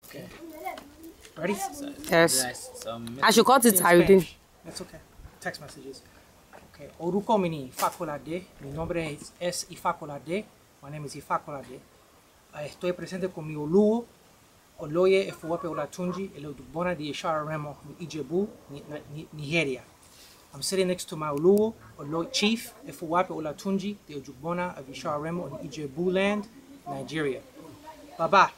Okay. Ready? Yes. Some I should cut it, In I did. Spanish. That's okay. Text messages. Okay. Oruko mini Ifakolade. Mi nombre es Ifakolade. My name is Ifakolade. Estoy presente con mi oluo. Oloye Efuwape Olatunji. Elodubona di Ishara Remo. Ijebu, Nigeria. I'm sitting next to my oluo. Oloye Chief Efuwape Olatunji. The Ojubona of Ishara Remo in Ijebu land, Nigeria. Baba.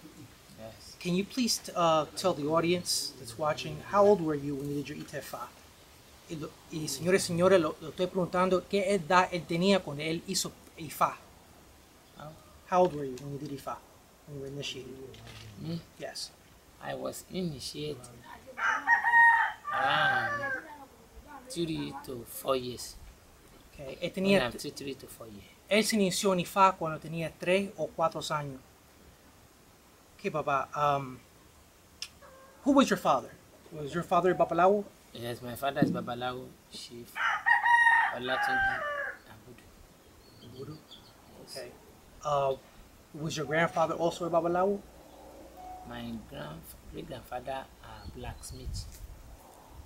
yes. Can you please tell the audience that's watching, how old were you when you did your ITEFA? Y señores y señores, lo estoy preguntando, ¿qué edad él tenía cuando él hizo IFA? How old were you when you did IFA? When you were initiated? Me, Yes. I was initiated around 3 to 4 years. Okay. When I'm 3 to 4 years. Él se inició en IFA cuando tenía 3 o 4 años. Okay, Baba. Who was your father? Was your father Babalawo? Yes, my father is Babalawo, Chief Olatunji Abudu. Voodoo? Okay. Was your grandfather also a Babalawo? My great grandfather are blacksmiths.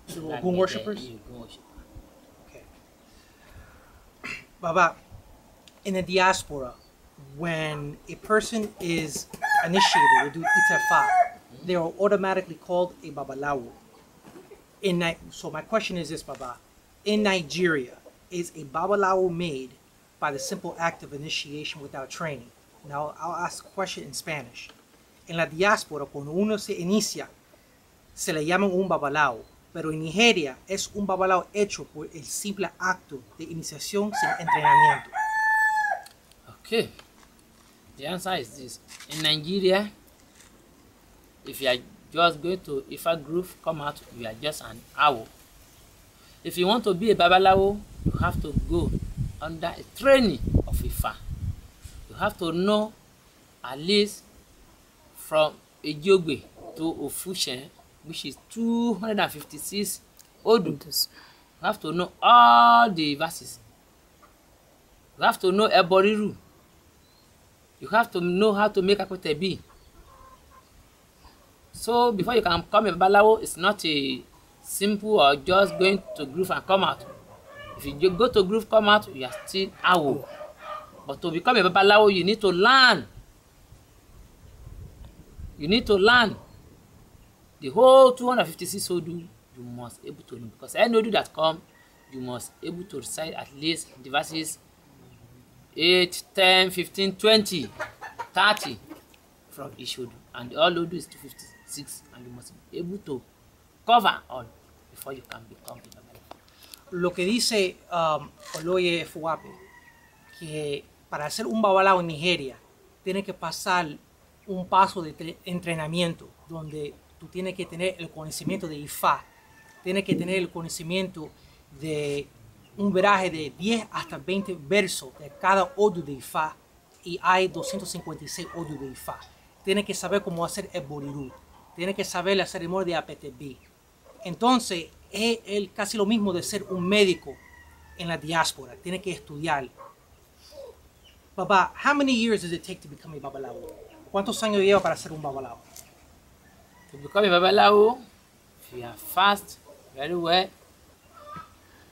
They were Ogun worshippers? Ogun worshippers. Okay. Baba, in the diaspora, when a person is initiated to do Itefa, they are automatically called a Babalawo. So my question is this, Baba. In Nigeria, is a Babalawo made by the simple act of initiation without training? Now, I'll ask a question in Spanish. En la diáspora, cuando uno se inicia, se le llama un Babalawo. Pero en Nigeria es un Babalawo hecho por el simple acto de iniciación sin entrenamiento. Okay. The answer is this. In Nigeria, if you are just going to Ifa group, come out, you are just an owl. If you want to be a Babalawo, you have to go under a training of Ifa. You have to know at least from Ejogbe to Ofushen, which is 256 Odu. You have to know all the verses. You have to know Eboriru. You have to know how to make Akotebi. So before you can become a Babalawo, it's not a simple or just going to groove and come out. If you go to groove, come out, you are still Awo. But to become a Babalawo, you need to learn. You need to learn. The whole 256 Odu, you must able to know. Because any Odu that come, you must able to recite at least the verses 8, 10, 15, 20, 30 from each Odu. And all Odu is 256. And you must be able to cover all before you can become a Babalawo. Lo que dice Oloye Efuwape, que para ser un Babalawo en Nigeria, tiene que pasar un paso de entrenamiento, donde tú tienes que tener el conocimiento de Ifa, tienes que tener el conocimiento de un veraje de 10 hasta 20 versos de cada Odu de Ifa, y hay 256 Odu de Ifa. Tienes que saber cómo hacer el Boriru, tienes que saber la ceremonia de Apetebi. Entonces, es casi lo mismo de ser un médico en la diáspora, tienes que estudiar. Baba, how many years does it take to become a Babalawo? ¿Cuántos años lleva para ser un Babalawo? To become a Babalawo, if you are fast very well,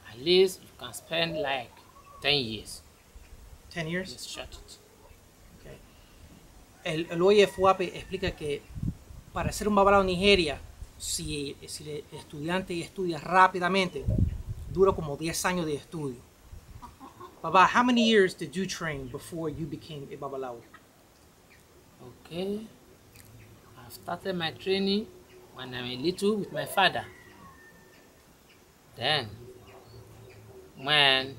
at least you can spend like 10 years. 10 years? Just shut it. Okay. El Oloye Efuwape explica que para ser un Babalawo en Nigeria, si el estudiante estudia rápidamente, dura como 10 años de estudio. Baba, how many years did you train before you became a Babalawo? Okay. I've started my training when I'm a little with my father. Then, when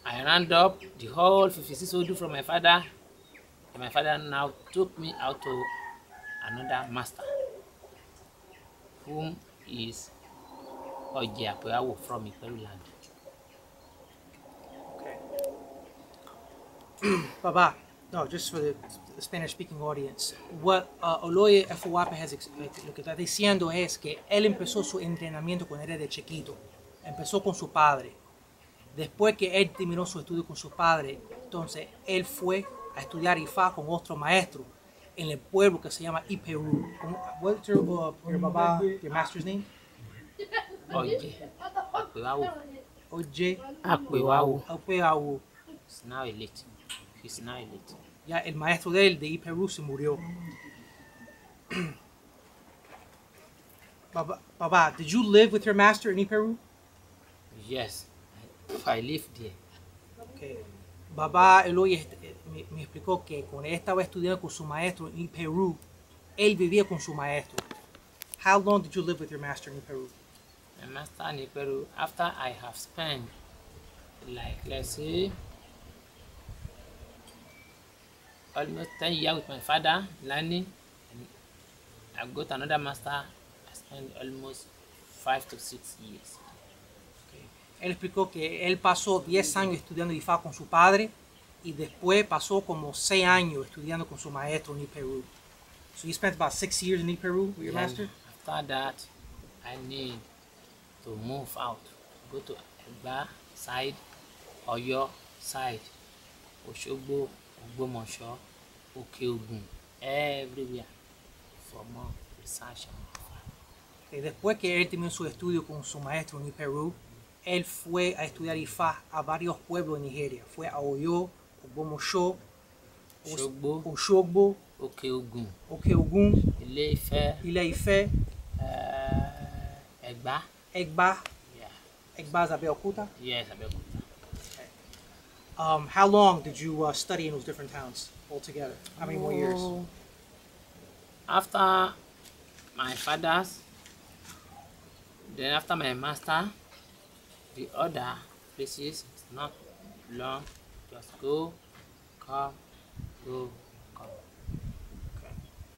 I round up the whole 56 Odu from my father now took me out to another master, whom is Oji Apoyawo from Iperu land. Baba, no, just for the Spanish-speaking audience. What Oloye Efuwape lo que está diciendo es que él empezó su entrenamiento cuando era de chiquito. Empezó con su padre. Después que él terminó su estudio con su padre, entonces él fue a estudiar Ifa con otro maestro. en el pueblo que se llama Iperú. What's your master's name? Oye, Apewawo. Oye Apewawo. Apeawu. He's now elite. He's now elite. Ya el maestro de él, de Iperú, se murió. Baba, did you live with your master in Iperú? Yes, I live there. Okay. Baba Eloy me explicó que cuando él estaba estudiando con su maestro en Perú, él vivía con su maestro. How long did you live with your master in Peru? My master in Peru, after I have spent, like, let's say, almost 10 years with my father learning, and I got another master, I spent almost 5 to 6 years. Okay. Él explicó que él pasó 10 años estudiando Ifá con su padre y después pasó como 6 años estudiando con su maestro en Perú. So you spent about 6 years in Peru with your master? After that, I need to move out, go to Egba side, Oyo side, Oshogbo, Ogbomoso, Okeogun, everywhere for more research. Okay. Después que él terminó su estudio con su maestro en Perú, él fue a estudiar Ifá a varios pueblos de Nigeria. Fue a Oyo, Ogbomoso, Oshogbo, Okeogun, Ile-Ife, Egba. Egba. Yeah. Egba is Abeokuta? Yes, Abeokuta. Okay. How long did you study in those different towns altogether? How many more years? After my father's, then after my master, the other places is not long. Just go, come, go,